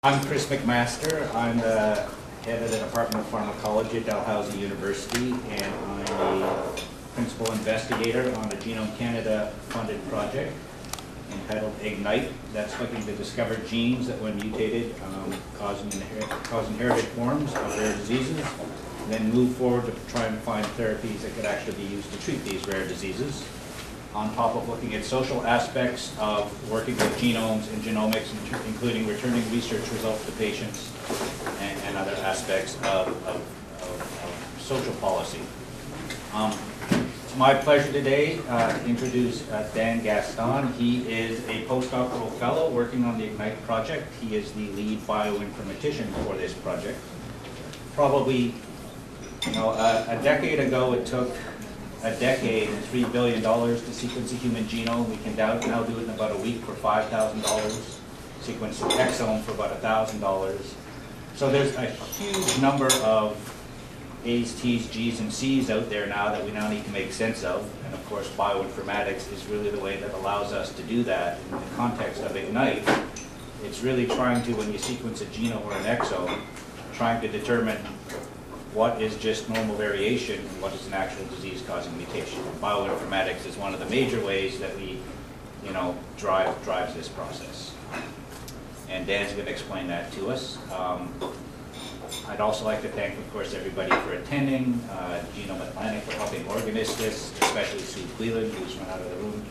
I'm Chris McMaster. I'm the head of the Department of Pharmacology at Dalhousie University, and I'm a principal investigator on a Genome Canada funded project entitled IGNITE that's looking to discover genes that, when mutated, cause inherited forms of rare diseases, and then move forward to try and find therapies that could actually be used to treat these rare diseases, on top of looking at social aspects of working with genomes and genomics, including returning research results to patients and other aspects of social policy. It's my pleasure today to introduce DanGaston. He is a postdoctoral fellow working on the IGNITE project. He is the lead bioinformatician for this project. Probably, a decade ago it took a decade and $3 billion to sequence a human genome. We can now do it in about a week for $5,000, sequence an exome for about $1,000. So there's a huge number of A's, T's, G's, and C's out there now that we now need to make sense of. And of course, bioinformatics is really the way that allows us to do that in the context of IGNITE. It's really trying to, when you sequence a genome or an exome, trying to determine what is just normal variation and what is an actual disease-causing mutation. Bioinformatics is one of the major ways that we, drives this process. And Dan's going to explain that to us. I'd also like to thank, of course, everybody for attending, Genome Atlantic for helping organize this, especially Sue Cleland, who's run out of the room,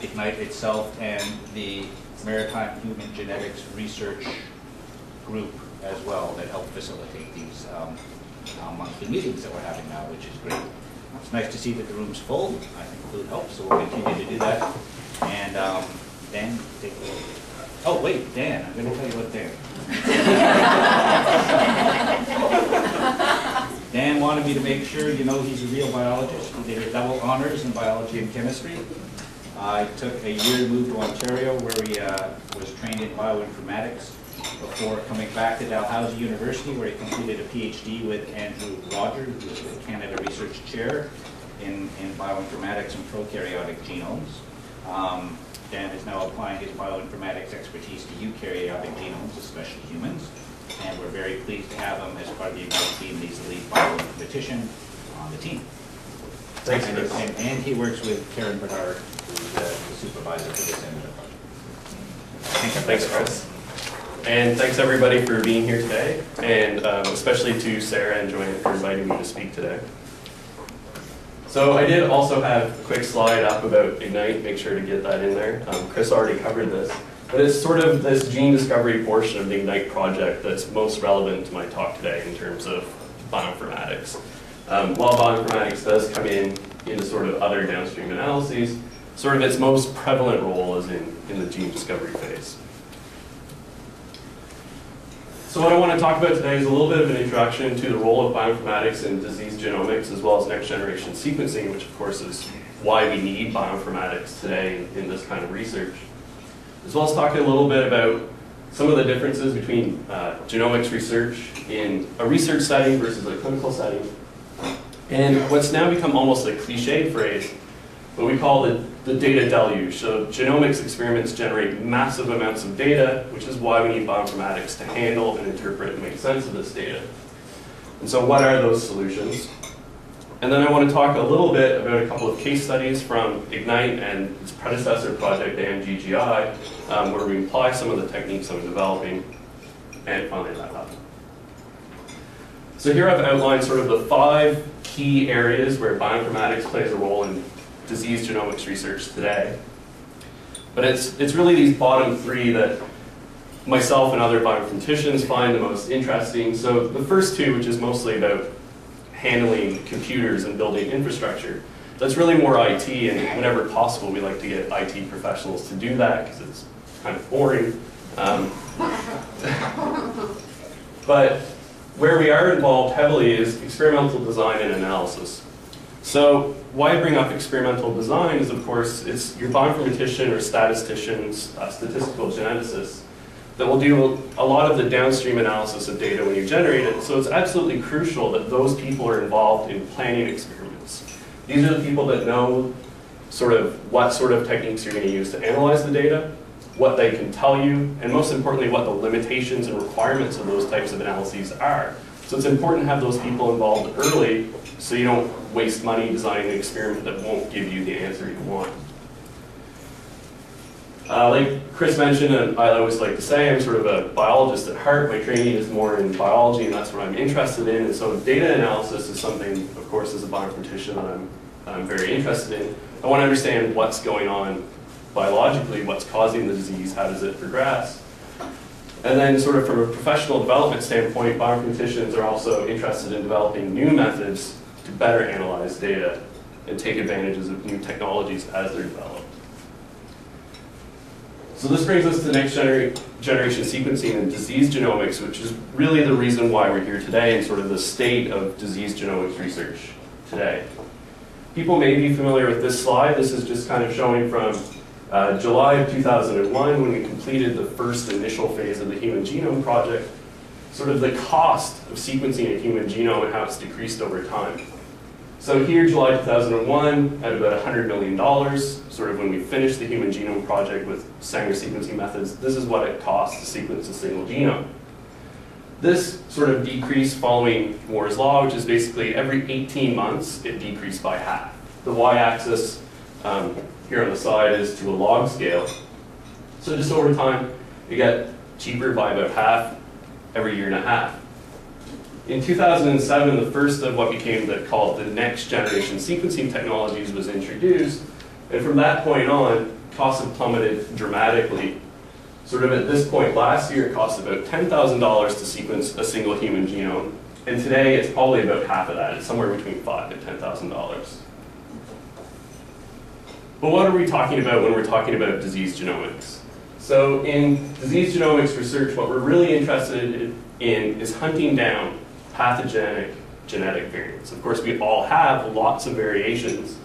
IGNITE itself, and the Maritime Human Genetics Research Group as well that help facilitate these monthly meetings that we're having now, which is great. It's nice to see that the room's full. I think food helps, so we'll continue to do that. And Dan, take it away. Oh, wait, Dan, I'm going to tell you what Dan. Dan wanted me to make sure he's a real biologist. He did a double honors in biology and chemistry. I took a year to move to Ontario, where he was trained in bioinformatics, before coming back to Dalhousie University, where he completed a PhD with Andrew Rogers, who is the Canada Research Chair in bioinformatics and prokaryotic genomes. Dan is now applying his bioinformatics expertise to eukaryotic genomes, especially humans, and we're very pleased to have him as part of the IGNITE team. He's the lead bioinformatician on the team. Thanks, Chris. And he works with Karen Bernard, who's the supervisor for this end of the project. Thanks, Chris. And thanks everybody for being here today, and especially to Sarah and Joanne for inviting me to speak today. So I did also have a quick slide up about IGNITE, make sure to get that in there. Chris already covered this, but it's sort of this gene discovery portion of the IGNITE project that's most relevant to my talk today in terms of bioinformatics. While bioinformatics does come into sort of other downstream analyses, sort of its most prevalent role is in the gene discovery phase. So what I want to talk about today is a little bit of an introduction to the role of bioinformatics in disease genomics, as well as next generation sequencing, which of course is why we need bioinformatics today in this kind of research. As well as talking a little bit about some of the differences between genomics research in a research setting versus a clinical setting, and what's now become almost a cliched phrase, what we call the data deluge. So genomics experiments generate massive amounts of data, which is why we need bioinformatics to handle and interpret and make sense of this data. And so what are those solutions? And then I want to talk a little bit about a couple of case studies from IGNITE and its predecessor project, AMGGI, where we apply some of the techniques I'm developing, and finally wrap up. So here I've outlined sort of the 5 key areas where bioinformatics plays a role in disease genomics research today. But it's really these bottom 3 that myself and other bioinformaticians find the most interesting. So the first 2, which is mostly about handling computers and building infrastructure, that's really more IT, and whenever possible we like to get IT professionals to do that because it's kind of boring. But where we are involved heavily is experimental design and analysis. So why I bring up experimental design is, of course, it's your bioinformatician or statisticians, statistical geneticists, that will do a lot of the downstream analysis of data when you generate it. So it's absolutely crucial that those people are involved in planning experiments. These are the people that know what sort of techniques you're going to use to analyze the data, what they can tell you, and most importantly, what the limitations and requirements of those types of analyses are. So it's important to have those people involved early so you don't waste money designing an experiment that won't give you the answer you want. Like Chris mentioned, and I always like to say, I'm sort of a biologist at heart. My training is more in biology, and that's what I'm interested in. And so data analysis is something, of course, as a bioinformatician that I'm very interested in. I want to understand what's going on biologically, what's causing the disease, how does it progress. And then sort of from a professional development standpoint, bioinformaticians are also interested in developing new methods to better analyze data and take advantages of new technologies as they're developed. So this brings us to next generation sequencing and disease genomics, which is really the reason why we're here today and sort of the state of disease genomics research today. People may be familiar with this slide. This is just kind of showing from July of 2001, when we completed the first initial phase of the Human Genome Project, sort of the cost of sequencing a human genome and how it's decreased over time. So here, July 2001, at about $100 million, sort of when we finished the Human Genome Project with Sanger sequencing methods, this is what it costs to sequence a single genome. This sort of decreased following Moore's Law, which is basically every 18 months, it decreased by half. The y-axis here on the side is to a log scale. So just over time, it got cheaper by about half every year and a half. In 2007, the first of what became called the next generation sequencing technologies was introduced. And from that point on, costs have plummeted dramatically. Sort of at this point last year, it cost about $10,000 to sequence a single human genome. And today, it's probably about half of that. It's somewhere between $5,000 and $10,000. But what are we talking about when we're talking about disease genomics? So in disease genomics research, what we're really interested in is hunting down pathogenic genetic variants. Of course, we all have lots of variations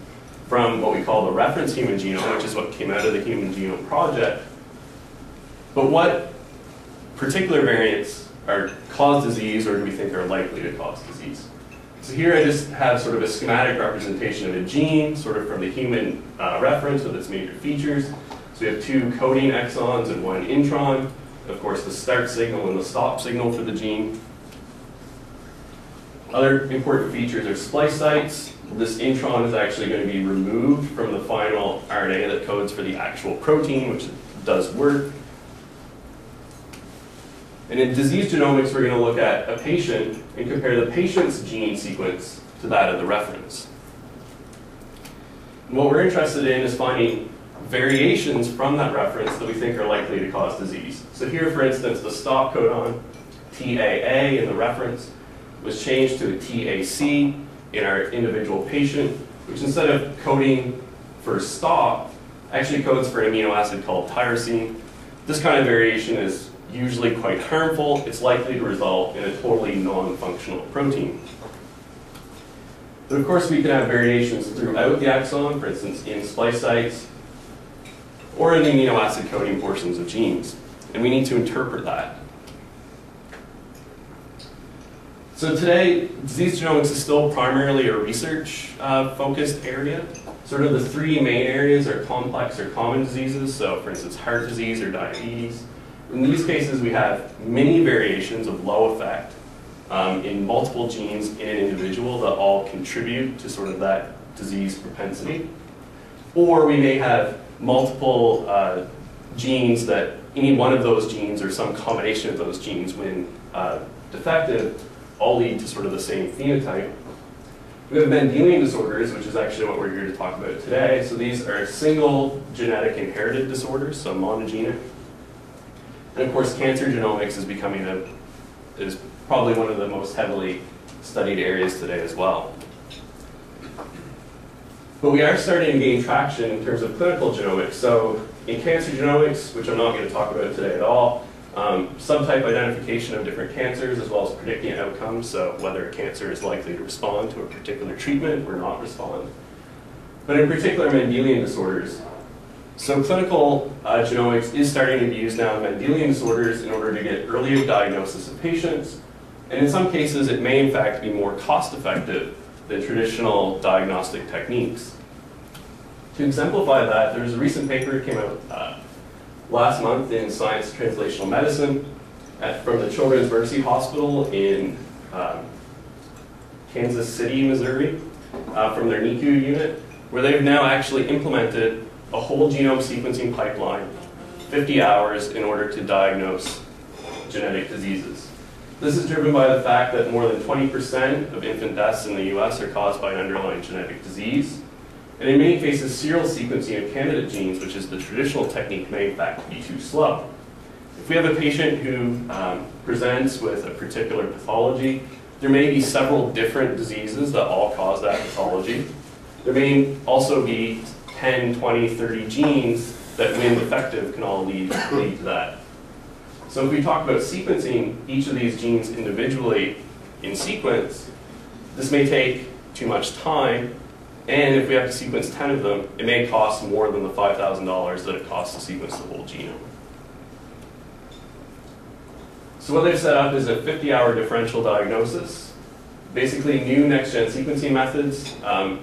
from what we call the reference human genome, which is what came out of the Human Genome Project. But what particular variants cause disease, or do we think are likely to cause disease? So here I just have sort of a schematic representation of a gene, sort of from the human reference with its major features. So we have 2 coding exons and 1 intron. Of course, the start signal and the stop signal for the gene. Other important features are splice sites. This intron is actually going to be removed from the final RNA that codes for the actual protein, which does work. And in disease genomics, we're going to look at a patient and compare the patient's gene sequence to that of the reference. And what we're interested in is finding variations from that reference that we think are likely to cause disease. So here, for instance, the stop codon, TAA in the reference, was changed to a TAC in our individual patient, which instead of coding for stop, actually codes for an amino acid called tyrosine. This kind of variation is usually quite harmful. It's likely to result in a totally non-functional protein. But of course, we can have variations throughout the exon, for instance, in splice sites, or in the amino acid coding portions of genes. And we need to interpret that. So today, disease genomics is still primarily a research-focused area. Sort of the 3 main areas are complex or common diseases, so for instance, heart disease or diabetes. In these cases, we have many variations of low effect in multiple genes in an individual that all contribute to sort of that disease propensity. Or we may have multiple genes that any one of those genes or some combination of those genes, when defective, all lead to sort of the same phenotype. We have Mendelian disorders, which is actually what we're here to talk about today. So these are single genetic inherited disorders, so monogenic. And of course, cancer genomics is probably one of the most heavily studied areas today as well. But we are starting to gain traction in terms of clinical genomics. So in cancer genomics, which I'm not going to talk about today at all, subtype identification of different cancers, as well as predicting outcomes, so whether a cancer is likely to respond to a particular treatment or not respond. But in particular, Mendelian disorders. So clinical genomics is starting to be used now in Mendelian disorders in order to get earlier diagnosis of patients. And in some cases, it may in fact be more cost-effective than traditional diagnostic techniques. To exemplify that, there was a recent paper that came out last month in Science Translational Medicine from the Children's Mercy Hospital in Kansas City, Missouri, from their NICU unit, where they've now actually implemented a whole genome sequencing pipeline, 50 hours, in order to diagnose genetic diseases. This is driven by the fact that more than 20% of infant deaths in the US are caused by an underlying genetic disease. And in many cases, serial sequencing of candidate genes, which is the traditional technique, may in fact be too slow. If we have a patient who presents with a particular pathology, there may be several different diseases that all cause that pathology. There may also be 10, 20, 30 genes that, when defective, can all lead to that. So if we talk about sequencing each of these genes individually in sequence, this may take too much time, and if we have to sequence 10 of them, it may cost more than the $5,000 that it costs to sequence the whole genome. So what they've set up is a 50-hour differential diagnosis. Basically, new next-gen sequencing methods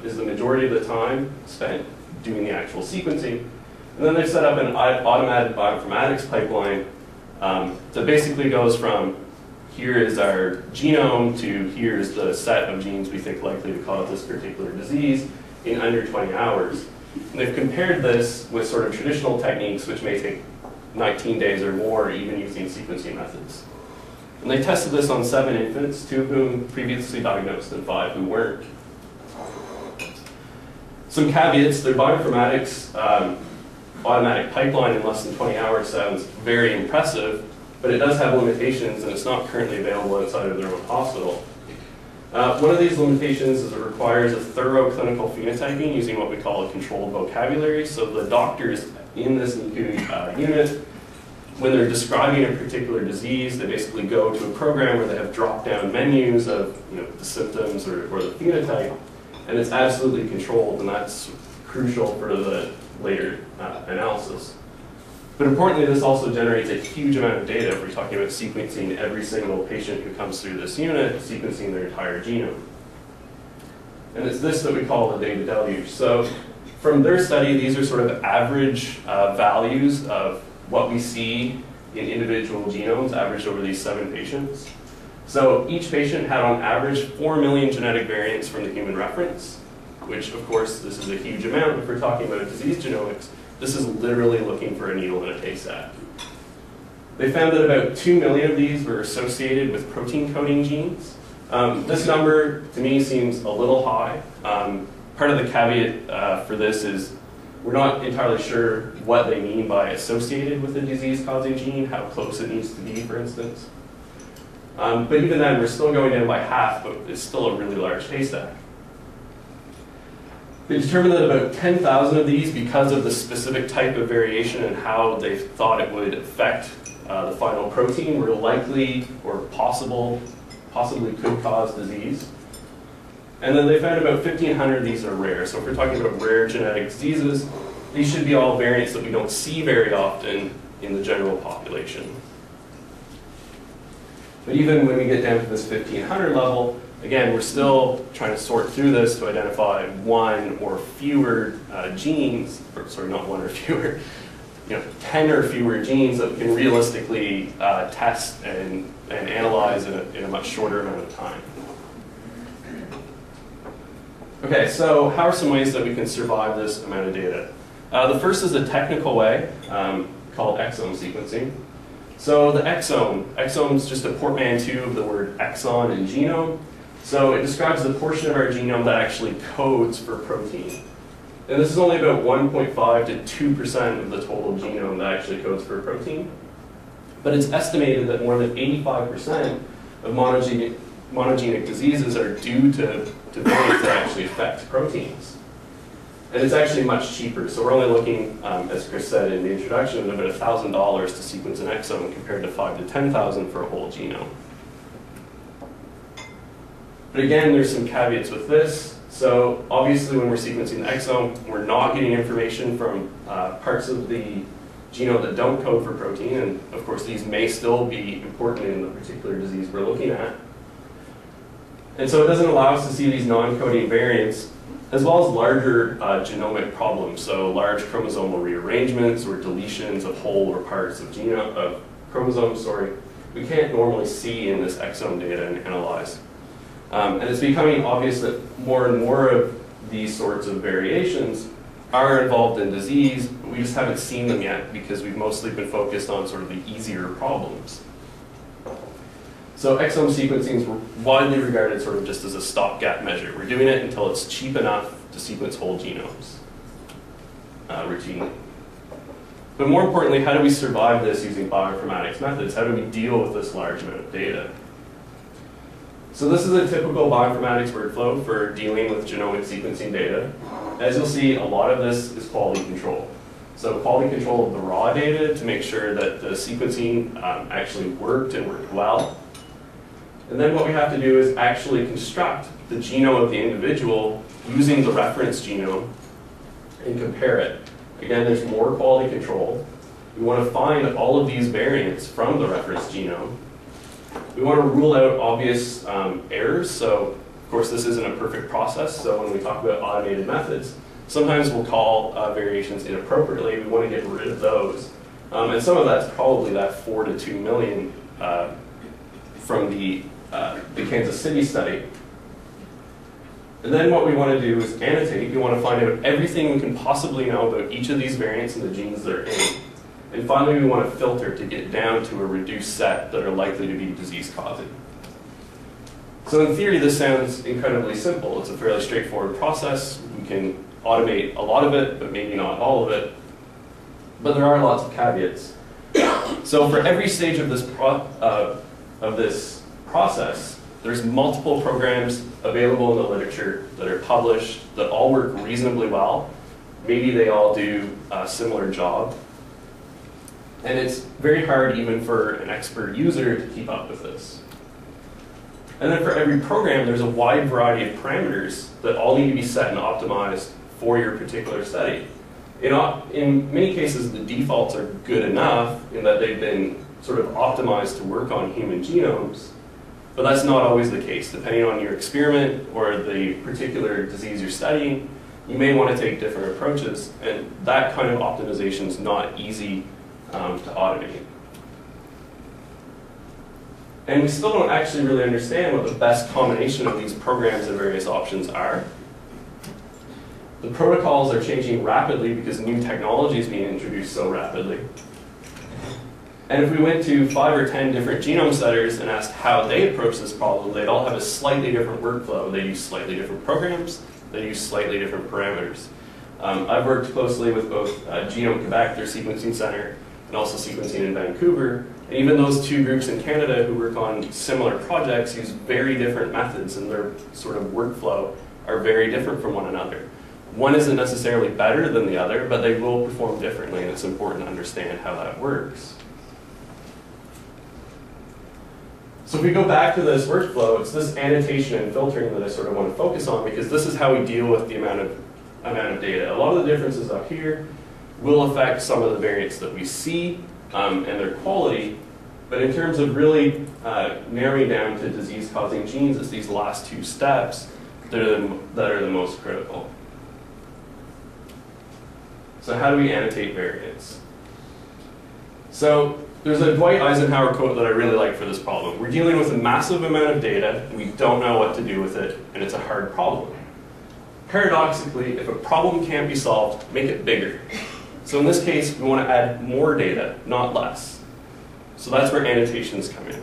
is the majority of the time spent doing the actual sequencing. And then they've set up an automated bioinformatics pipeline that basically goes from here is our genome to here's the set of genes we think likely to cause this particular disease in under 20 hours. And they've compared this with sort of traditional techniques, which may take 19 days or more, even using sequencing methods. And they tested this on 7 infants, 2 of whom previously diagnosed and 5 who weren't. Some caveats: their bioinformatics automatic pipeline in less than 20 hours sounds very impressive, but it does have limitations, and it's not currently available outside of their own hospital. One of these limitations is it requires a thorough clinical phenotyping using what we call a controlled vocabulary. So the doctors in this NICU unit, when they're describing a particular disease, they basically go to a program where they have drop-down menus of the symptoms or the phenotype, and it's absolutely controlled, and that's crucial for the later analysis. But importantly, this also generates a huge amount of data if we're talking about sequencing every single patient who comes through this unit, sequencing their entire genome. And it's this that we call the data deluge. So from their study, these are sort of average values of what we see in individual genomes averaged over these 7 patients. So each patient had on average 4 million genetic variants from the human reference, which of course this is a huge amount. If we're talking about disease genomics, this is literally looking for a needle in a haystack. They found that about 2 million of these were associated with protein coding genes. This number to me seems a little high. Part of the caveat for this is we're not entirely sure what they mean by associated with a disease-causing gene, how close it needs to be, for instance. But even then, we're still going down by half, but it's still a really large haystack. They determined that about 10,000 of these, because of the specific type of variation and how they thought it would affect the final protein, were likely or possibly could cause disease. And then they found about 1,500 of these are rare. So if we're talking about rare genetic diseases, these should be all variants that we don't see very often in the general population. But even when we get down to this 1,500 level, again, we're still trying to sort through this to identify one or fewer genes, or sorry, not one or fewer, 10 or fewer genes that we can realistically test and analyze in a much shorter amount of time. Okay, so how are some ways that we can survive this amount of data? The first is a technical way called exome sequencing. So the exome is just a portmanteau of the word exon and genome. So it describes the portion of our genome that actually codes for protein. And this is only about 1.5 to 2% of the total genome that actually codes for a protein. But it's estimated that more than 85% of monogenic diseases are due to variants that actually affect proteins. And it's actually much cheaper. So we're only looking, as Chris said in the introduction, at about $1,000 to sequence an exome compared to $5,000 to $10,000 for a whole genome. But again, there's some caveats with this. So obviously when we're sequencing the exome, we're not getting information from parts of the genome that don't code for protein. And of course, these may still be important in the particular disease we're looking at. And so it doesn't allow us to see these non-coding variants as well as larger genomic problems, so large chromosomal rearrangements or deletions of whole or parts of chromosomes, we can't normally see in this exome data and analyze. And it's becoming obvious that more and more of these sorts of variations are involved in disease, but we just haven't seen them yet because we've mostly been focused on sort of the easier problems. So exome sequencing is widely regarded sort of just as a stopgap measure. We're doing it until it's cheap enough to sequence whole genomes routinely. But more importantly, how do we survive this using bioinformatics methods? How do we deal with this large amount of data? So this is a typical bioinformatics workflow for dealing with genomic sequencing data. As you'll see, a lot of this is quality control. So quality control of the raw data to make sure that the sequencing actually worked and worked well. And then what we have to do is actually construct the genome of the individual using the reference genome and compare it. Again, there's more quality control. We want to find all of these variants from the reference genome. We want to rule out obvious errors. So, of course, this isn't a perfect process. So when we talk about automated methods, sometimes we'll call variations inappropriately. We want to get rid of those. And some of that's probably that 4 to 2 million from the Kansas City study. And then what we want to do is annotate. We want to find out everything we can possibly know about each of these variants and the genes they're in. And finally, we want to filter to get down to a reduced set that are likely to be disease-causing. So in theory, this sounds incredibly simple. It's a fairly straightforward process. We can automate a lot of it, but maybe not all of it. But there are lots of caveats. So for every stage of this process, there's multiple programs available in the literature that are published that all work reasonably well. Maybe they all do a similar job. And it's very hard even for an expert user to keep up with this. And then for every program, there's a wide variety of parameters that all need to be set and optimized for your particular study. In many cases, the defaults are good enough in that they've been sort of optimized to work on human genomes. But that's not always the case. Depending on your experiment or the particular disease you're studying, you may want to take different approaches. And that kind of optimization is not easy to automate. And we still don't actually really understand what the best combination of these programs and various options are. The protocols are changing rapidly because new technology is being introduced so rapidly. And if we went to 5 or 10 different genome setters and asked how they approach this problem, they'd all have a slightly different workflow. They use slightly different programs. They use slightly different parameters. I've worked closely with both Genome Quebec, their sequencing center, and also sequencing in Vancouver. And even those two groups in Canada who work on similar projects use very different methods, and their sort of workflow are very different from one another. One isn't necessarily better than the other, but they will perform differently, and it's important to understand how that works. So if we go back to this workflow, it's this annotation and filtering that I sort of want to focus on, because this is how we deal with the amount of data. A lot of the differences up here will affect some of the variants that we see and their quality, but in terms of really narrowing down to disease-causing genes, it's these last two steps that are the most critical. So how do we annotate variants? So there's a Dwight Eisenhower quote that I really like for this problem. We're dealing with a massive amount of data, and we don't know what to do with it, and it's a hard problem. Paradoxically, if a problem can't be solved, make it bigger. So in this case, we want to add more data, not less. So that's where annotations come in.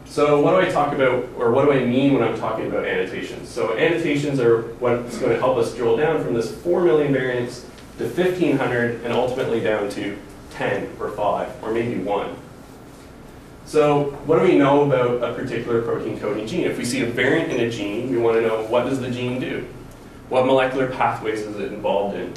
So what do I talk about, or what do I mean when I'm talking about annotations? So annotations are what's going to help us drill down from this 4 million variants to 1,500 and ultimately down to 10 or 5 or maybe 1. So what do we know about a particular protein coding gene? If we see a variant in a gene, we want to know, what does the gene do? What molecular pathways is it involved in?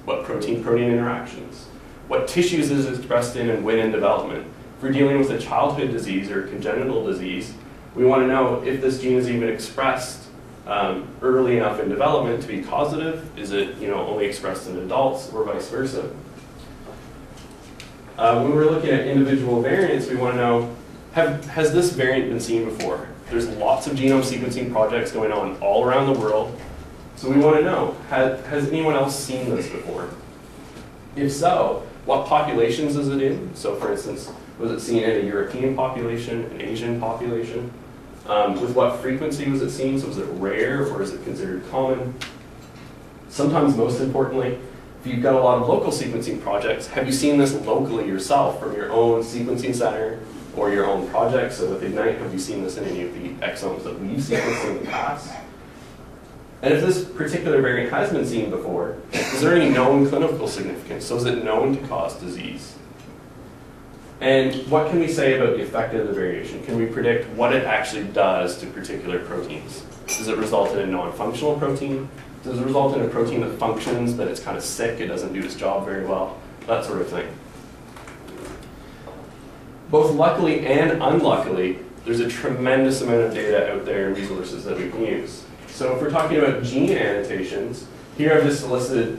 What protein-protein interactions? What tissues is it expressed in and when in development? If we're dealing with a childhood disease or congenital disease, we want to know if this gene is even expressed early enough in development to be causative. Is it only expressed in adults or vice versa? When we're looking at individual variants, we want to know, has this variant been seen before? There's lots of genome sequencing projects going on all around the world. So we want to know, has anyone else seen this before? If so, what populations is it in? So for instance, was it seen in a European population, an Asian population? With what frequency was it seen? So was it rare or is it considered common? Sometimes, most importantly, if you've got a lot of local sequencing projects, have you seen this locally yourself from your own sequencing center or your own project? So with Ignite, have you seen this in any of the exomes that we've sequenced in the past? And if this particular variant has been seen before, is there any known clinical significance? So is it known to cause disease? And what can we say about the effect of the variation? Can we predict what it actually does to particular proteins? Does it result in a non-functional protein? Does it result in a protein that functions, but it's kind of sick, it doesn't do its job very well? That sort of thing. Both luckily and unluckily, there's a tremendous amount of data out there and resources that we can use. So if we're talking about gene annotations, here I've just listed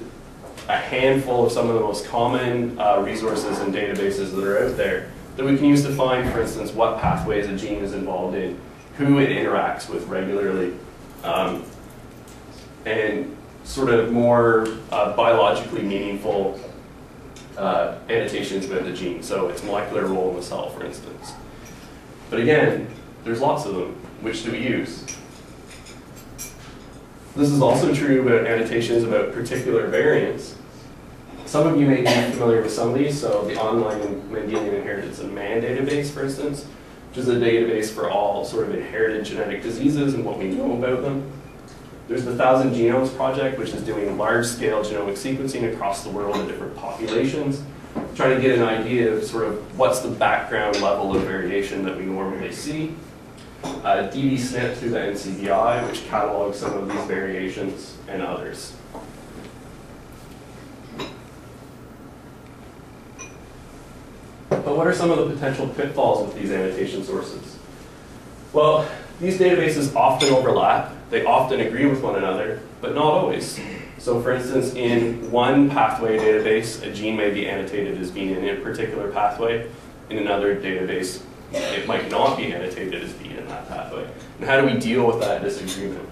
a handful of some of the most common resources and databases that are out there that we can use to find, for instance, what pathways a gene is involved in, who it interacts with regularly, and sort of more biologically meaningful annotations about the gene, so its molecular role in the cell, for instance. But again, there's lots of them. Which do we use? This is also true about annotations about particular variants. Some of you may be familiar with some of these, so the Online Mendelian Inheritance in Man database, for instance, which is a database for all sort of inherited genetic diseases and what we know about them. There's the 1,000 Genomes Project, which is doing large-scale genomic sequencing across the world in different populations, trying to get an idea of sort of what's the background level of variation that we normally see. DBSNP through the NCBI, which catalogs some of these variations, and others. But what are some of the potential pitfalls with these annotation sources? Well, these databases often overlap. They often agree with one another, but not always. So for instance, in one pathway database, a gene may be annotated as being in a particular pathway. In another database, it might not be annotated as being in that pathway. And how do we deal with that disagreement?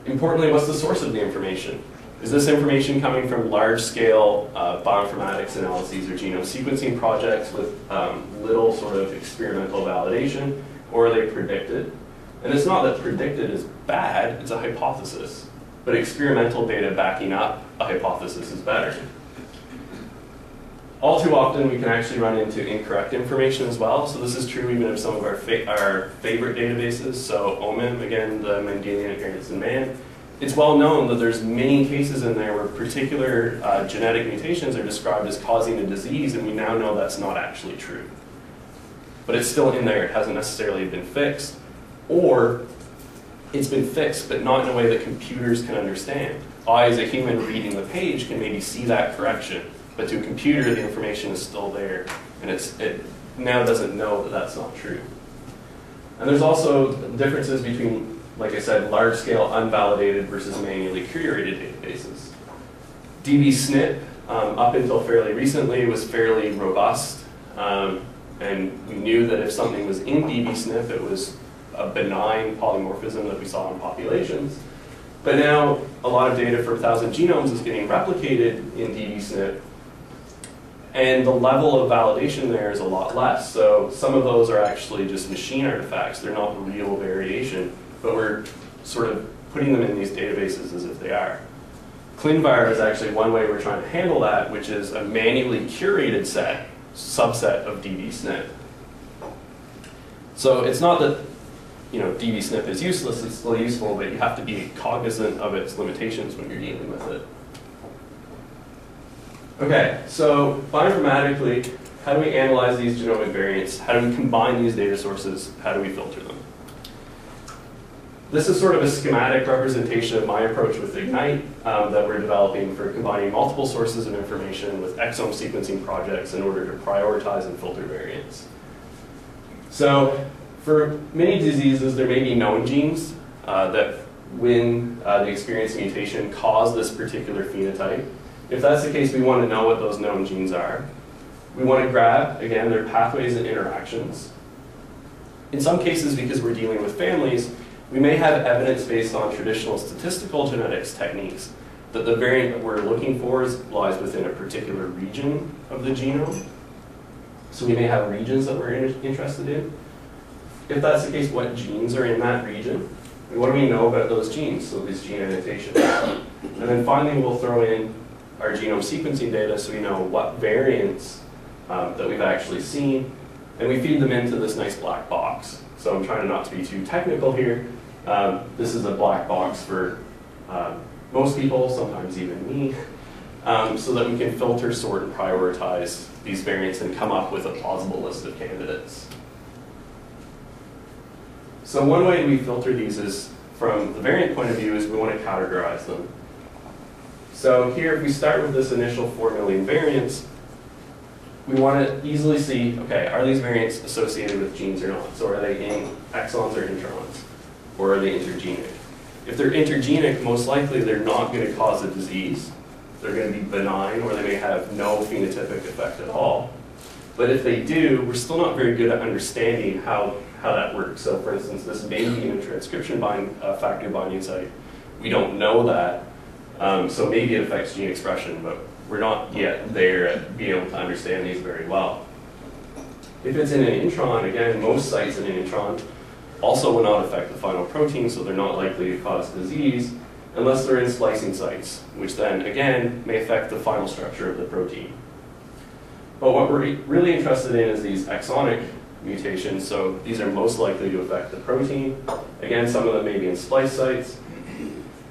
Importantly, what's the source of the information? Is this information coming from large-scale bioinformatics analyses or genome sequencing projects with little sort of experimental validation, or are they predicted? And it's not that predicted is bad, it's a hypothesis. But experimental data backing up a hypothesis is better. All too often, we can actually run into incorrect information as well. So this is true even of some of our favorite databases. So OMIM, again, the Mendelian Inheritance in Man. It's well known that there's many cases in there where particular genetic mutations are described as causing a disease, and we now know that's not actually true. But it's still in there, it hasn't necessarily been fixed. Or it's been fixed, but not in a way that computers can understand. I, as a human reading the page, can maybe see that correction. But to a computer, the information is still there, and it now doesn't know that that's not true. And there's also differences between, like I said, large-scale unvalidated versus manually curated databases. DBSNP, up until fairly recently, was fairly robust, and we knew that if something was in DBSNP, it was a benign polymorphism that we saw in populations. But now, a lot of data for 1,000 genomes is getting replicated in DBSNP, and the level of validation there is a lot less. So some of those are actually just machine artifacts. They're not real variation, but we're sort of putting them in these databases as if they are. ClinVar is actually one way we're trying to handle that, which is a manually curated subset of DBSNP. So it's not that DBSNP is useless, it's still useful, but you have to be cognizant of its limitations when you're dealing with it. Okay, so bioinformatically, how do we analyze these genomic variants? How do we combine these data sources? How do we filter them? This is sort of a schematic representation of my approach with Ignite that we're developing for combining multiple sources of information with exome sequencing projects in order to prioritize and filter variants. So for many diseases, there may be known genes that when they experience a mutation cause this particular phenotype. If that's the case, we want to know what those known genes are. We want to grab, again, their pathways and interactions. In some cases, because we're dealing with families, we may have evidence based on traditional statistical genetics techniques that the variant that we're looking for lies within a particular region of the genome. So we may have regions that we're interested in. If that's the case, what genes are in that region? And what do we know about those genes, so these gene annotations? And then finally, we'll throw in our genome sequencing data so we know what variants that we've actually seen, and we feed them into this nice black box. So I'm trying not to be too technical here. This is a black box for most people, sometimes even me, so that we can filter, sort, and prioritize these variants and come up with a plausible list of candidates. So one way we filter these is, from the variant point of view, is we want to categorize them. So here, if we start with this initial 4 million variants, we want to easily see, okay, are these variants associated with genes or not? So are they in exons or introns? Or are they intergenic? If they're intergenic, most likely they're not going to cause a disease. They're going to be benign, or they may have no phenotypic effect at all. But if they do, we're still not very good at understanding how that works. So for instance, this may be in a transcription factor binding site. We don't know that. So maybe it affects gene expression, but we're not yet there at being able to understand these very well. If it's in an intron, again, most sites in an intron also will not affect the final protein, so they're not likely to cause disease unless they're in splicing sites, which then, again, may affect the final structure of the protein. But what we're really interested in is these exonic mutations, so these are most likely to affect the protein. Again, some of them may be in splice sites.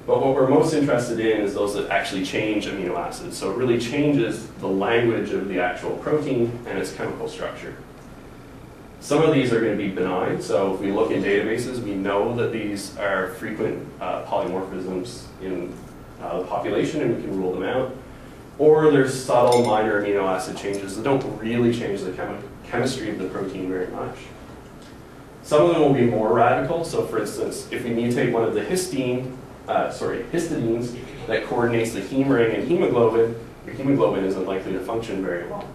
But what we're most interested in is those that actually change amino acids. So it really changes the language of the actual protein and its chemical structure. Some of these are going to be benign. So if we look in databases, we know that these are frequent polymorphisms in the population, and we can rule them out. Or there's subtle minor amino acid changes that don't really change the chemistry of the protein very much. Some of them will be more radical. So for instance, if we mutate one of the histidines that coordinates the heme ring and hemoglobin, your hemoglobin isn't likely to function very well.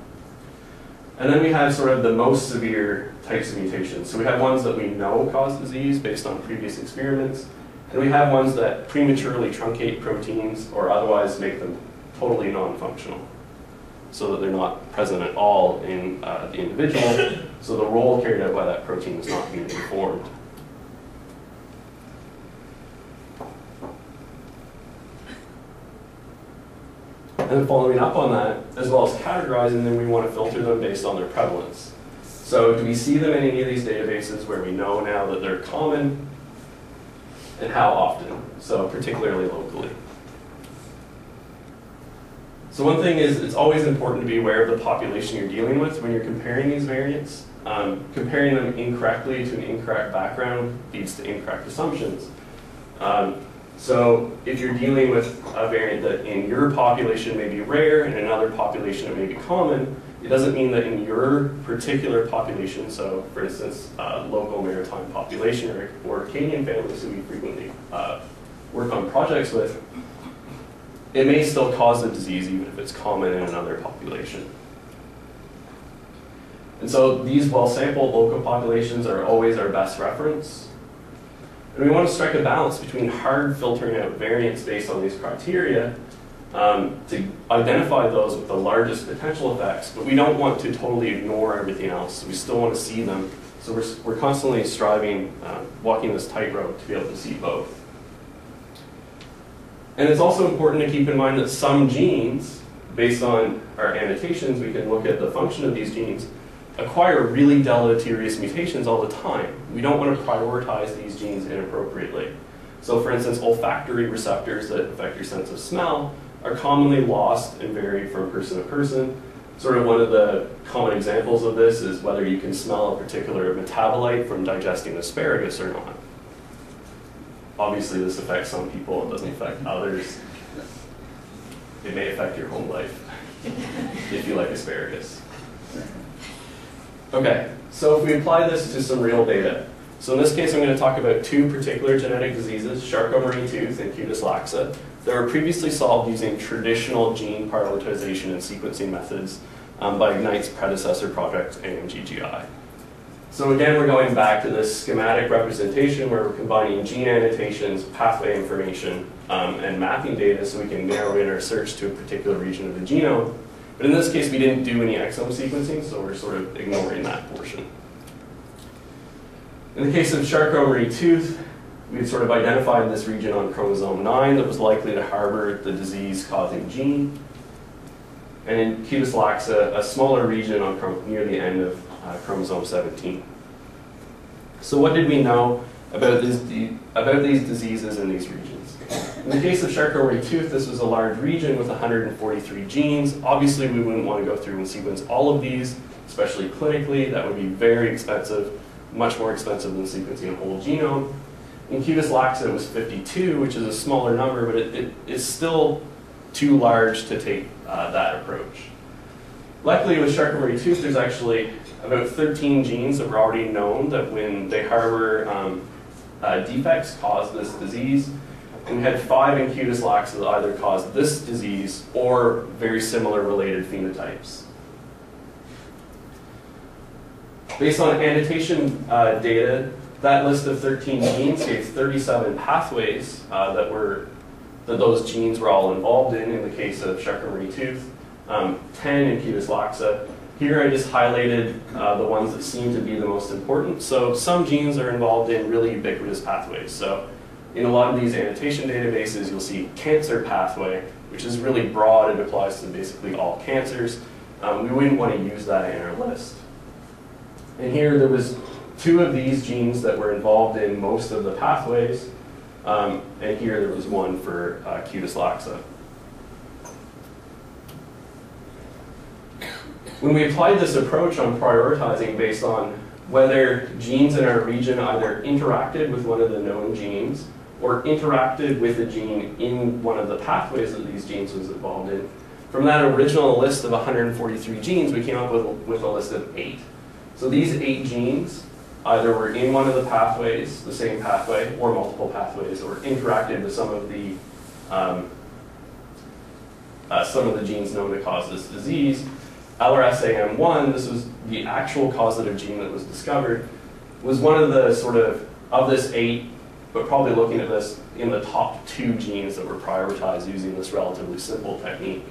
And then we have sort of the most severe types of mutations. So we have ones that we know cause disease based on previous experiments, and we have ones that prematurely truncate proteins or otherwise make them totally non-functional, so that they're not present at all in the individual, so the role carried out by that protein is not being performed. And then following up on that, as well as categorizing them, we want to filter them based on their prevalence. So do we see them in any of these databases where we know now that they're common, and how often? So particularly locally. So one thing is, it's always important to be aware of the population you're dealing with when you're comparing these variants. Comparing them incorrectly to an incorrect background leads to incorrect assumptions. So if you're dealing with a variant that in your population may be rare, and in another population it may be common, it doesn't mean that in your particular population, so for instance, local maritime population or Acadian families who we frequently work on projects with, it may still cause the disease even if it's common in another population. And so these well-sampled local populations are always our best reference. And we want to strike a balance between hard filtering out variants based on these criteria to identify those with the largest potential effects, but we don't want to totally ignore everything else. We still want to see them. So we're constantly striving, walking this tightrope to be able to see both. And it's also important to keep in mind that some genes, based on our annotations, we can look at the function of these genes, acquire really deleterious mutations all the time. We don't want to prioritize these genes inappropriately. So for instance, olfactory receptors that affect your sense of smell are commonly lost and vary from person to person. Sort of one of the common examples of this is whether you can smell a particular metabolite from digesting asparagus or not. Obviously this affects some people, it doesn't affect others. It may affect your home life if you like asparagus. Okay, so if we apply this to some real data. So in this case, I'm going to talk about two particular genetic diseases, Charcot-Marie-Tooth and cutis laxa, that were previously solved using traditional gene prioritization and sequencing methods by Ignite's predecessor project, AMGGI. So again, we're going back to this schematic representation where we're combining gene annotations, pathway information, and mapping data so we can narrow in our search to a particular region of the genome. But in this case, we didn't do any exome sequencing, so we're sort of ignoring that portion. In the case of Charcot-Marie Tooth, we had sort of identified this region on chromosome 9 that was likely to harbor the disease-causing gene. And in Cutis laxa, a smaller region on near the end of chromosome 17. So what did we know about these diseases in these regions? In the case of Charcot-Marie Tooth, this was a large region with 143 genes. Obviously, we wouldn't want to go through and sequence all of these, especially clinically. That would be very expensive, much more expensive than sequencing a whole genome. In Cutis laxa, it was 52, which is a smaller number, but it is still too large to take that approach. Luckily, with Charcot-Marie Tooth, there's actually about 13 genes that were already known that when they harbor defects cause this disease. And we had 5 in Cutis laxa that either caused this disease or very similar related phenotypes. Based on annotation data, that list of 13 genes gave 37 pathways that those genes were all involved in the case of Charcot-Marie Tooth, 10 in Cutis laxa. Here I just highlighted the ones that seem to be the most important. So some genes are involved in really ubiquitous pathways. So in a lot of these annotation databases, you'll see cancer pathway, which is really broad. It applies to basically all cancers. We wouldn't want to use that in our list. And here there was 2 of these genes that were involved in most of the pathways. And here there was 1 for Cutis laxa. When we applied this approach on prioritizing based on whether genes in our region either interacted with one of the known genes or interacted with a gene in one of the pathways that these genes was involved in, from that original list of 143 genes, we came up with a list of 8. So these 8 genes either were in one of the pathways, the same pathway, or multiple pathways, or interacted with some of the genes known to cause this disease. LRSAM1, this was the actual causative gene that was discovered, was one of the sort of this 8, but probably looking at this in the top 2 genes that were prioritized using this relatively simple technique.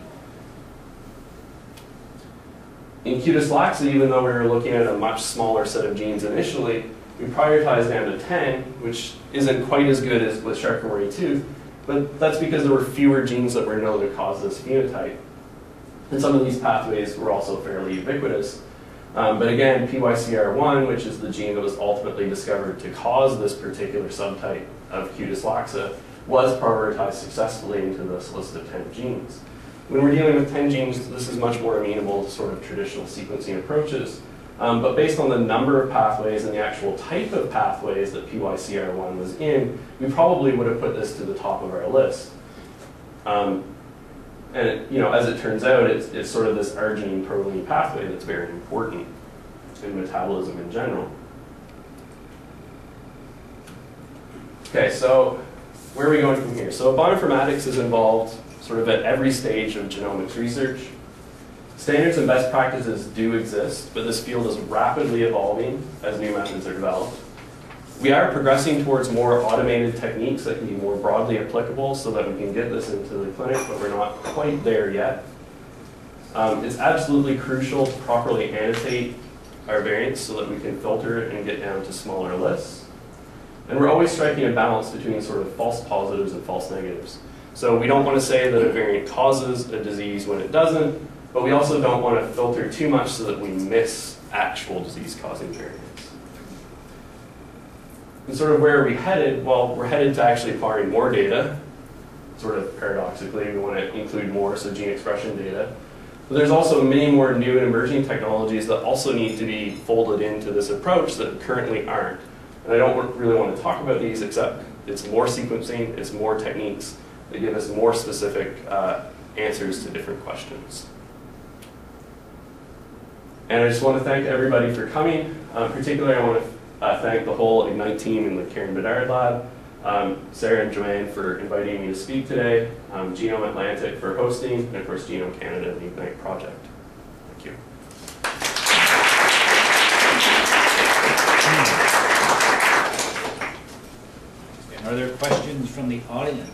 In Cutis laxa, even though we were looking at a much smaller set of genes initially, we prioritized down to 10, which isn't quite as good as with Charcot-Marie Tooth, but that's because there were fewer genes that were known to cause this phenotype. And some of these pathways were also fairly ubiquitous. But again, PYCR1, which is the gene that was ultimately discovered to cause this particular subtype of Cutis laxa, was prioritized successfully into this list of 10 genes. When we're dealing with 10 genes, this is much more amenable to sort of traditional sequencing approaches. But based on the number of pathways and the actual type of pathways that PYCR1 was in, we probably would have put this to the top of our list. And as it turns out, it's sort of this arginine-proline pathway that's very important in metabolism in general. Okay, so where are we going from here? So bioinformatics is involved sort of at every stage of genomics research. Standards and best practices do exist, but this field is rapidly evolving as new methods are developed. We are progressing towards more automated techniques that can be more broadly applicable so that we can get this into the clinic, but we're not quite there yet. It's absolutely crucial to properly annotate our variants so that we can filter it and get down to smaller lists. And we're always striking a balance between sort of false positives and false negatives. So we don't want to say that a variant causes a disease when it doesn't, but we also don't want to filter too much so that we miss actual disease-causing variants. And sort of where are we headed? Well, we're headed to actually acquiring more data. Sort of paradoxically, we want to include more, so gene expression data. But there's also many more new and emerging technologies that also need to be folded into this approach that currently aren't. And I don't really want to talk about these, except it's more sequencing, it's more techniques that give us more specific answers to different questions. And I just want to thank everybody for coming. Particularly, I want to thank the whole Ignite team in the Karen Bedard lab, Sarah and Joanne for inviting me to speak today, Genome Atlantic for hosting, and of course Genome Canada and the Ignite project. Thank you. Are there questions from the audience?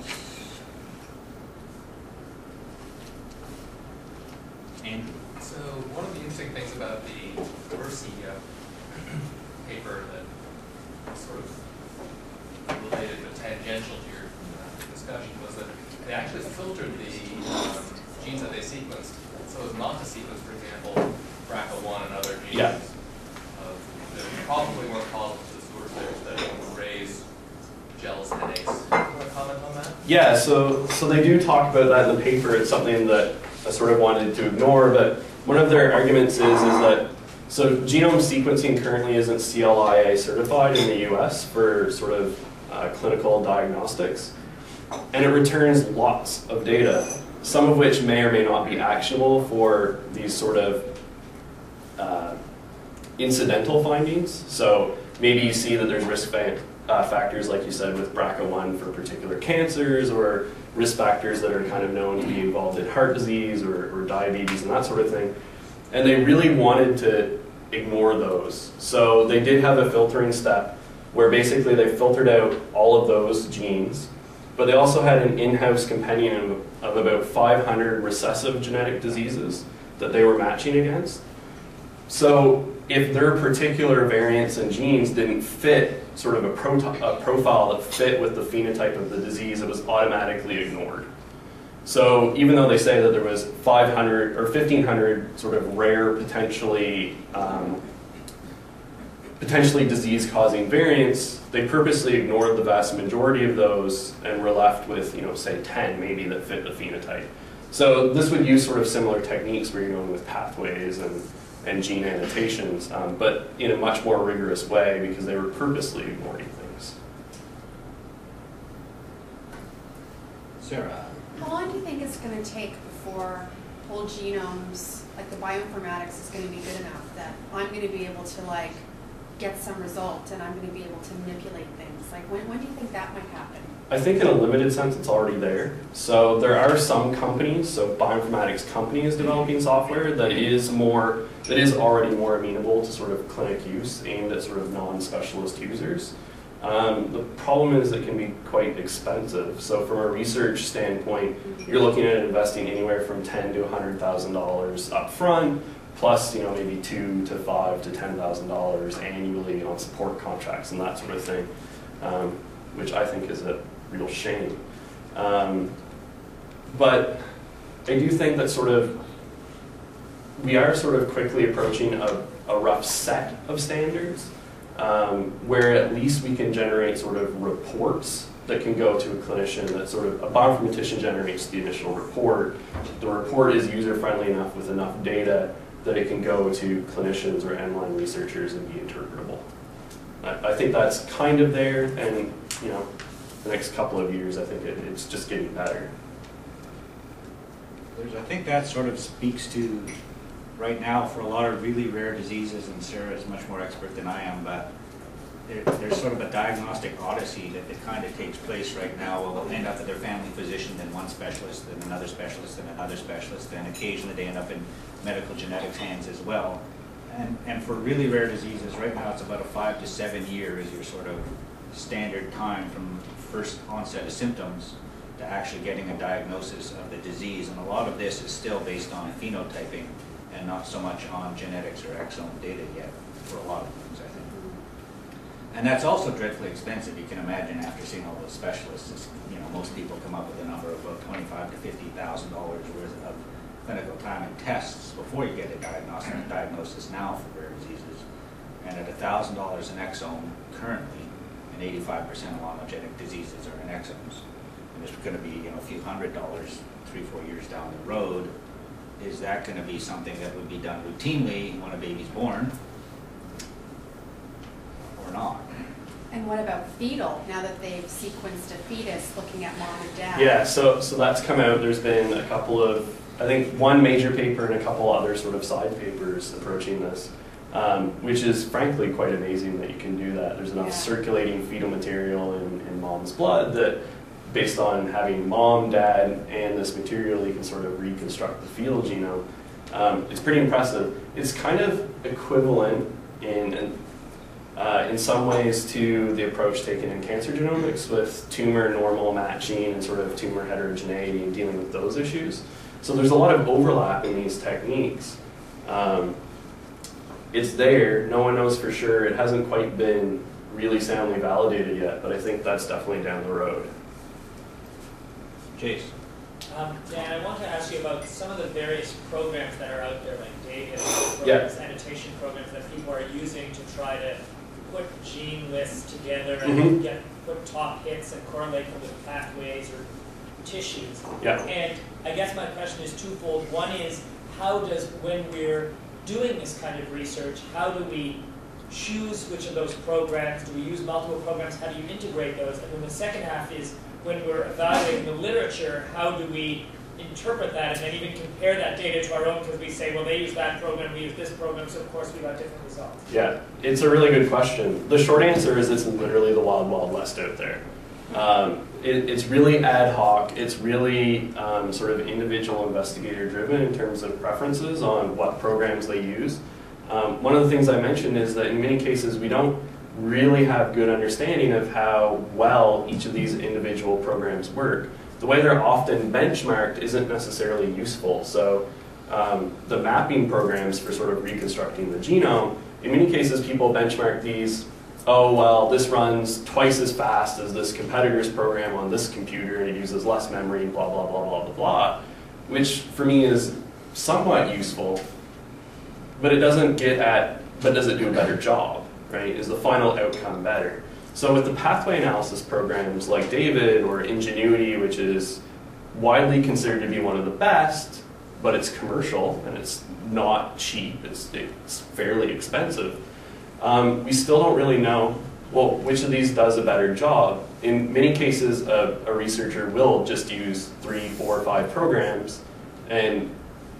Andrew. So one of the interesting things about the Dorsey paper that sort of related but tangential to your discussion was that they actually filtered the genes that they sequenced so as not to sequence, for example, BRCA1 and other genes. Yeah. That probably weren't causal to the disorders they were studying would raise jealous headaches. Do you want to comment on that? Yeah, so they do talk about that in the paper. It's something that I sort of wanted to ignore, but one of their arguments is that, so genome sequencing currently isn't CLIA certified in the US for sort of clinical diagnostics, and it returns lots of data, some of which may or may not be actionable for these sort of incidental findings. So maybe you see that there's risk factors, like you said, with BRCA1 for particular cancers, or risk factors that are kind of known to be involved in heart disease or diabetes and that sort of thing. And they really wanted to ignore those. So they did have a filtering step where basically they filtered out all of those genes, but they also had an in-house compendium of about 500 recessive genetic diseases that they were matching against. So if their particular variants and genes didn't fit sort of a profile that fit with the phenotype of the disease, it was automatically ignored. So even though they say that there was 500 or 1,500 sort of rare, potentially disease-causing variants, they purposely ignored the vast majority of those and were left with, say 10 maybe that fit the phenotype. So this would use sort of similar techniques where you're going with pathways and gene annotations, but in a much more rigorous way because they were purposely ignoring things. Sarah. How long do you think it's going to take before whole genomes, like the bioinformatics, is going to be good enough that I'm going to be able to like get some result and I'm going to be able to manipulate things? Like when do you think that might happen? I think in a limited sense it's already there. So there are some companies, so bioinformatics companies developing software that is already more amenable to sort of clinic use aimed at sort of non-specialist users. The problem is it can be quite expensive. So from a research standpoint, you're looking at investing anywhere from $10,000 to $100,000 up front, plus maybe $2,000 to $5,000 to $10,000 annually on support contracts and that sort of thing, which I think is a real shame. But I do think that we are sort of quickly approaching a rough set of standards, where at least we can generate sort of reports that can go to a clinician. That sort of a bioinformatician generates the initial report. The report is user-friendly enough with enough data that it can go to clinicians or end-line researchers and be interpretable. I think that's kind of there, and the next couple of years, I think it's just getting better. I think that sort of speaks to, right now, for a lot of really rare diseases, and Sarah is much more expert than I am, but there's sort of a diagnostic odyssey that kind of takes place right now. Well, they'll end up at their family physician, then one specialist, then another specialist, then another specialist, and occasionally they end up in medical genetics hands as well. And for really rare diseases, right now it's about a 5 to 7 years, your sort of standard time from first onset of symptoms to actually getting a diagnosis of the disease. And a lot of this is still based on phenotyping and not so much on genetics or exome data yet for a lot of things, I think. And that's also dreadfully expensive. You can imagine after seeing all those specialists, most people come up with a number of about $25,000 to $50,000 worth of clinical time and tests before you get a diagnosis now for rare diseases. And at $1,000 an exome currently, and 85% of monogenic diseases are in exomes, and there's going to be a few $100s 3-4 years down the road. Is that going to be something that would be done routinely when a baby's born, or not? And what about fetal, now that they've sequenced a fetus looking at mom and dad? Yeah, so that's come out. There's been a couple of, I think one major paper and a couple other sort of side papers approaching this, which is frankly quite amazing that you can do that. There's enough circulating fetal material in mom's blood that, based on having mom, dad, and this material, you can sort of reconstruct the fetal genome. It's pretty impressive. It's kind of equivalent in, and in some ways to the approach taken in cancer genomics with tumor normal matching and sort of tumor heterogeneity and dealing with those issues. So there's a lot of overlap in these techniques. It's there, no one knows for sure. It hasn't quite been really soundly validated yet, but I think that's definitely down the road. Chase. Dan, I want to ask you about some of the various programs that are out there, like data programs, annotation programs that people are using to try to put gene lists together and put top hits and correlate them with pathways or tissues. And I guess my question is twofold. One is, how does, when we're doing this kind of research, how do we choose which of those programs? Do we use multiple programs? How do you integrate those? And then the second half is, when we're evaluating the literature, how do we interpret that and then even compare that data to our own, because we say, well, they use that program, we use this program, so of course we got different results. Yeah, it's a really good question. The short answer is it's literally the wild, wild west out there. It's really ad hoc. It's really sort of individual investigator driven in terms of preferences on what programs they use. One of the things I mentioned is that in many cases we don't really have good understanding of how well each of these individual programs work. The way they're often benchmarked isn't necessarily useful. So the mapping programs for sort of reconstructing the genome, in many cases people benchmark these, oh well, this runs twice as fast as this competitor's program on this computer and it uses less memory, blah, blah, blah, blah, blah, blah, which for me is somewhat useful, but it doesn't get at, but does it do a better job? Right? Is the final outcome better? So with the pathway analysis programs like David or Ingenuity, which is widely considered to be one of the best, but it's commercial and it's not cheap, it's fairly expensive, we still don't really know, well, which of these does a better job. In many cases, a researcher will just use 3, 4, 5 programs and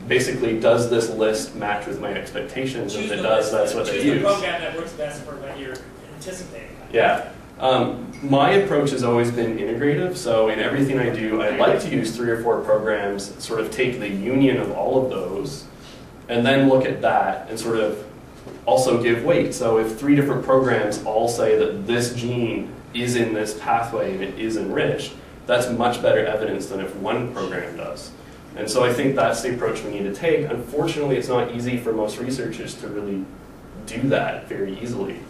basically, does this list match with my expectations? And if it does, that's what they use. Choose the program that works best for what you're anticipating. Yeah. My approach has always been integrative, so in everything I do, I like to use 3 or 4 programs, sort of take the union of all of those, and then look at that and sort of also give weight. So if 3 different programs all say that this gene is in this pathway and it is enriched, that's much better evidence than if one program does. And so I think that's the approach we need to take. Unfortunately, it's not easy for most researchers to really do that very easily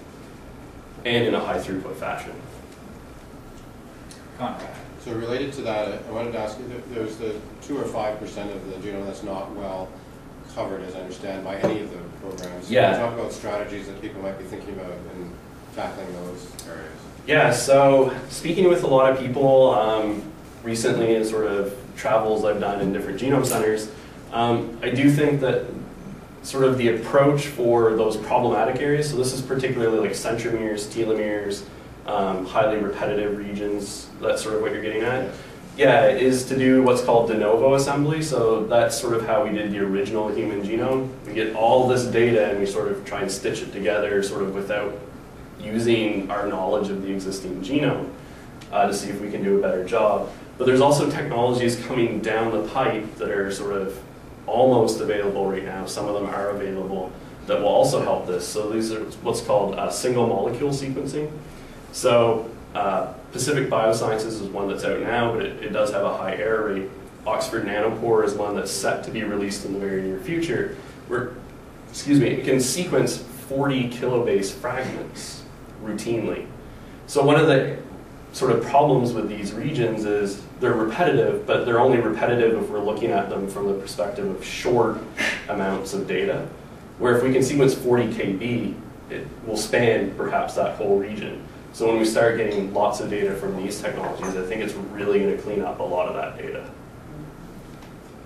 and in a high throughput fashion. Conrad. So related to that, I wanted to ask you, there's the 2 or 5% of the genome that's not well covered, as I understand, by any of the programs. Yeah. Can you talk about strategies that people might be thinking about in tackling those areas? Yeah, so speaking with a lot of people recently in sort of travels I've done in different genome centers, I do think that sort of the approach for those problematic areas, so this is particularly like centromeres, telomeres, highly repetitive regions, that's sort of what you're getting at. Yeah, is to do what's called de novo assembly, so that's sort of how we did the original human genome. We get all this data and we sort of try and stitch it together sort of without using our knowledge of the existing genome to see if we can do a better job. But there's also technologies coming down the pipe that are sort of almost available right now. Some of them are available that will also help this. So these are what's called single molecule sequencing. So Pacific Biosciences is one that's out now, but it does have a high error rate. Oxford Nanopore is one that's set to be released in the very near future, where, it can sequence 40 kilobase fragments routinely. So one of the sort of problems with these regions is they're repetitive, but they're only repetitive if we're looking at them from the perspective of short amounts of data. Where if we can sequence 40 kb, it will span perhaps that whole region. So when we start getting lots of data from these technologies, I think it's really going to clean up a lot of that data.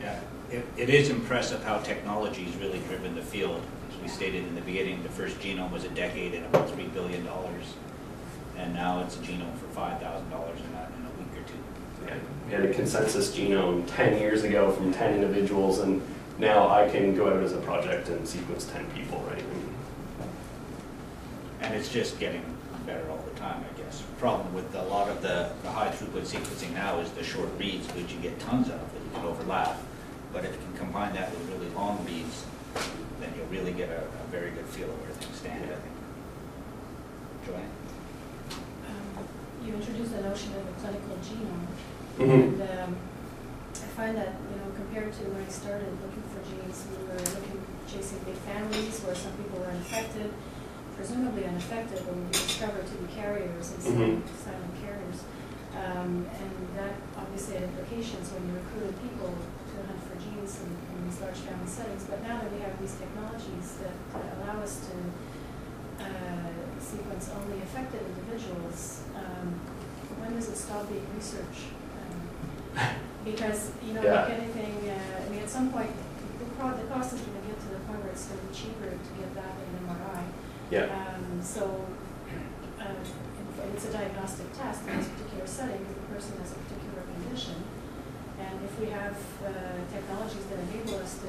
Yeah, it is impressive how technology has really driven the field. As we stated in the beginning, the first genome was a decade and about $3 billion. And now it's a genome for $5,000 in a week or 2. Yeah. We had a consensus genome 10 years ago from 10 individuals, and now I can go out as a project and sequence 10 people, right? And it's just getting better all the time, I guess. The problem with a lot of the high throughput sequencing now is the short reads, which you get tons of that you can overlap. But if you can combine that with really long reads, then you'll really get a very good feel of where things stand, I think. genome. Mm-hmm. And I find that, compared to when I started looking for genes, we were chasing big families where some people were unaffected, presumably unaffected, but would be discovered to be carriers and silent carriers. And that obviously had implications when you recruited people to hunt for genes in these large family settings. But now that we have these technologies that allow us to sequence only affected individuals, when does it stop being research? Because, like anything, at some point, the cost is going to get to the point where it's going to be cheaper to get that than an MRI. Yeah. It's a diagnostic test in this particular setting because the person has a particular condition. And if we have technologies that enable us to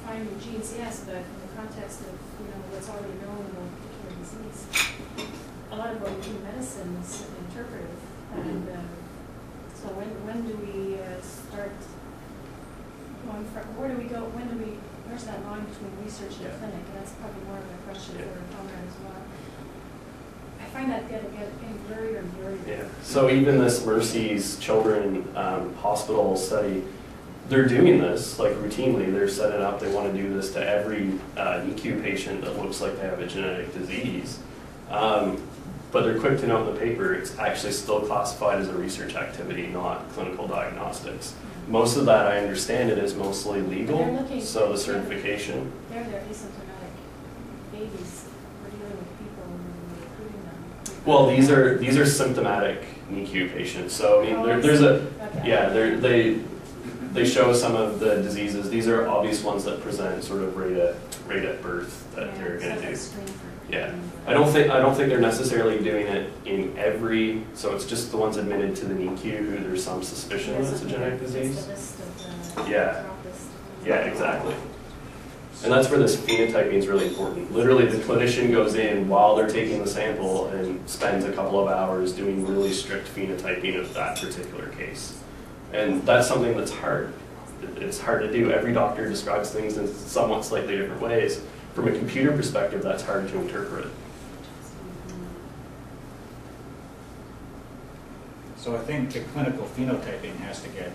find new genes, yes, but in the context of what's already known about a particular disease, a lot of what we do in medicine is interpretive. And so when do we start going from, where do we go, where's that line between research and clinic? And that's probably more of a question for Conrad as well. I find that getting blurrier and blurrier. Yeah. So even this Mercy's Children Hospital study, they're doing this like routinely. They're setting up. They want to do this to every NICU patient that looks like they have a genetic disease. But they're quick to note in the paper it's actually still classified as a research activity, not clinical diagnostics. Most of that, I understand it, is mostly legal. So the certification. They're asymptomatic babies. We're dealing with people and we're recruiting them. Well, these are symptomatic NICU patients. So I mean, there's they show some of the diseases. These are obvious ones that present sort of right at birth that they're going to do. Yeah, I don't think they're necessarily doing it in every. So it's just the ones admitted to the NICU who there's some suspicion that it's a genetic disease. Yeah, exactly. And that's where this phenotyping is really important. Literally, the clinician goes in while they're taking the sample and spends a couple of hours doing really strict phenotyping of that particular case. And that's something that's hard. It's hard to do. Every doctor describes things in somewhat slightly different ways. From a computer perspective, that's hard to interpret. So I think the clinical phenotyping has to get,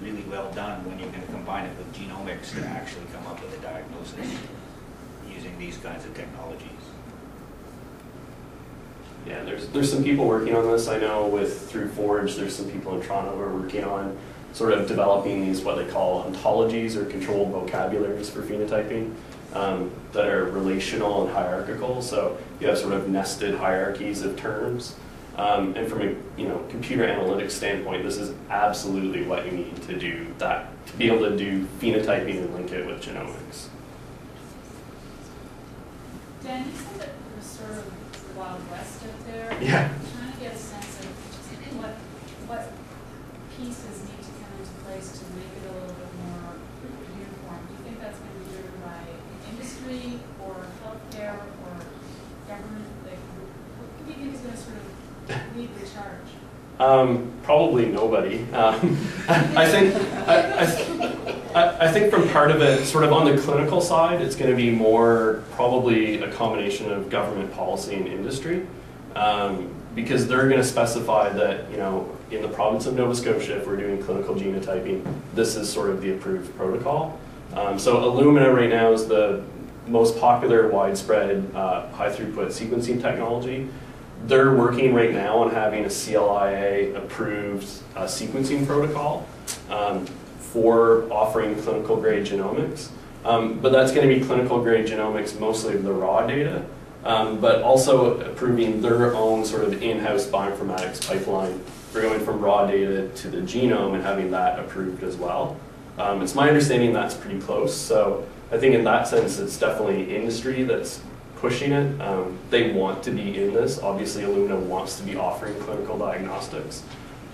really well done when you're going to combine it with genomics to actually come up with a diagnosis using these kinds of technologies. Yeah, there's some people working on this. I know through Forge, there's some people in Toronto who are working on sort of developing these, what they call ontologies or controlled vocabularies for phenotyping that are relational and hierarchical. So you have sort of nested hierarchies of terms. And from a computer analytics standpoint, this is absolutely what you need to do that, to be able to do phenotyping and link it with genomics. Dan, you said that it was sort of the Wild West out there. Yeah. I'm trying to get a sense of what pieces need to come into place to make it a little bit more uniform. Do you think that's going to be driven by industry or healthcare or government? What do you think is going to sort of lead the charge? Probably nobody. I think from part of it, sort of on the clinical side, it's going to be more probably a combination of government policy and industry, because they're going to specify that in the province of Nova Scotia, if we're doing clinical genotyping, this is sort of the approved protocol. So Illumina right now is the most popular, widespread, high throughput sequencing technology. They're working right now on having a CLIA-approved sequencing protocol for offering clinical grade genomics. But that's going to be clinical grade genomics, mostly of the raw data, but also approving their own sort of in-house bioinformatics pipeline for going from raw data to the genome and having that approved as well. It's my understanding that's pretty close. So I think in that sense, it's definitely industry that's pushing it. They want to be in this. Obviously, Illumina wants to be offering clinical diagnostics,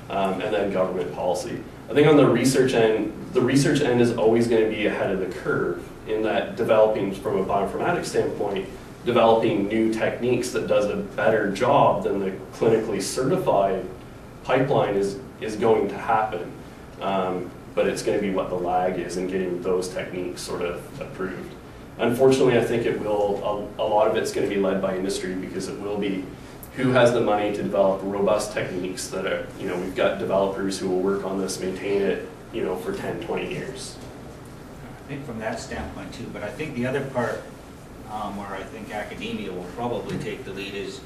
and then government policy. I think on the research end is always going to be ahead of the curve in that developing, from a bioinformatics standpoint, developing new techniques that does a better job than the clinically certified pipeline is going to happen. But it's going to be what the lag is in getting those techniques sort of approved. Unfortunately, I think it will, a lot of it's going to be led by industry because it will be who has the money to develop robust techniques that are, we've got developers who will work on this, maintain it, for 10, 20 years. I think from that standpoint too, but I think the other part where I think academia will probably take the lead is,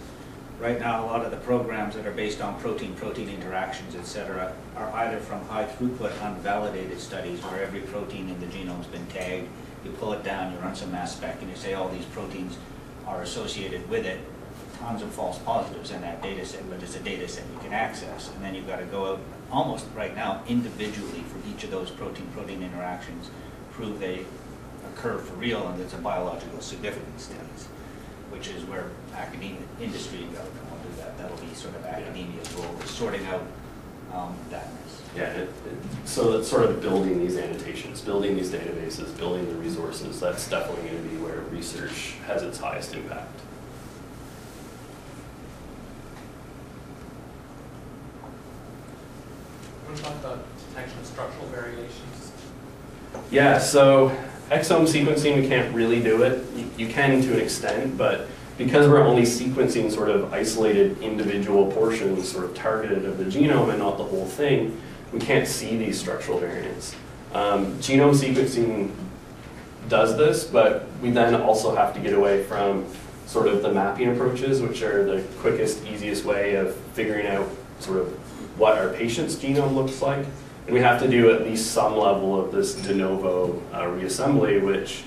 right now a lot of the programs that are based on protein-protein interactions, et cetera, are either from high throughput unvalidated studies where every protein in the genome's been tagged, you pull it down, you run some mass spec, and you say all these proteins are associated with it, tons of false positives in that data set, but it's a data set you can access. And then you've got to go out almost right now individually for each of those protein-protein interactions, prove they occur for real and there's a biological significance studies, which is where academia, industry, and government will do that. That'll be sort of academia's role, is sorting out that mess. Yeah, so it's sort of building these annotations, building these databases, building the resources. That's definitely going to be where research has its highest impact. Want to talk about detection of structural variations? Yeah, so exome sequencing, we can't really do it. You can to an extent, but because we're only sequencing sort of isolated individual portions, sort of targeted of the genome and not the whole thing, we can't see these structural variants. Genome sequencing does this, but we then also have to get away from sort of the mapping approaches, which are the quickest, easiest way of figuring out sort of what our patient's genome looks like. And we have to do at least some level of this de novo reassembly, which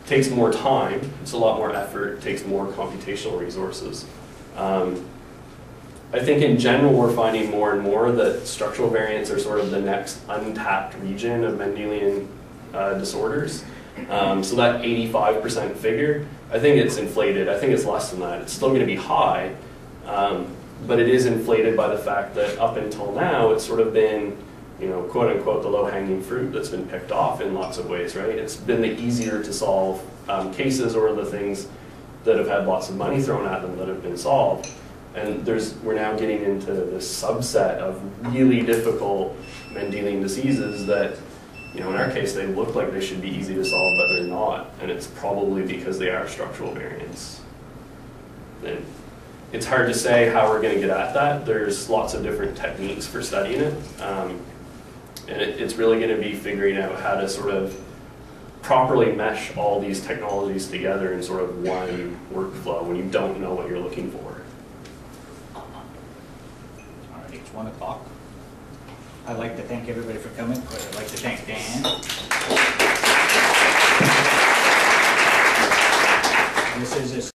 takes more time, it's a lot more effort, takes more computational resources. I think in general we're finding more and more that structural variants are sort of the next untapped region of Mendelian disorders. So that 85% figure, I think it's inflated. I think it's less than that. It's still going to be high, but it is inflated by the fact that up until now it's sort of been, quote unquote, the low-hanging fruit that's been picked off in lots of ways, right? It's been the easier to solve cases, or the things that have had lots of money thrown at them that have been solved. And we're now getting into this subset of really difficult Mendelian diseases that, in our case, they look like they should be easy to solve, but they're not. And it's probably because they are structural variants. And it's hard to say how we're going to get at that. There's lots of different techniques for studying it. And it's really going to be figuring out how to sort of properly mesh all these technologies together in sort of one workflow when you don't know what you're looking for. All right, it's 1 o'clock. I'd like to thank everybody for coming. I'd like to thank Dan. This is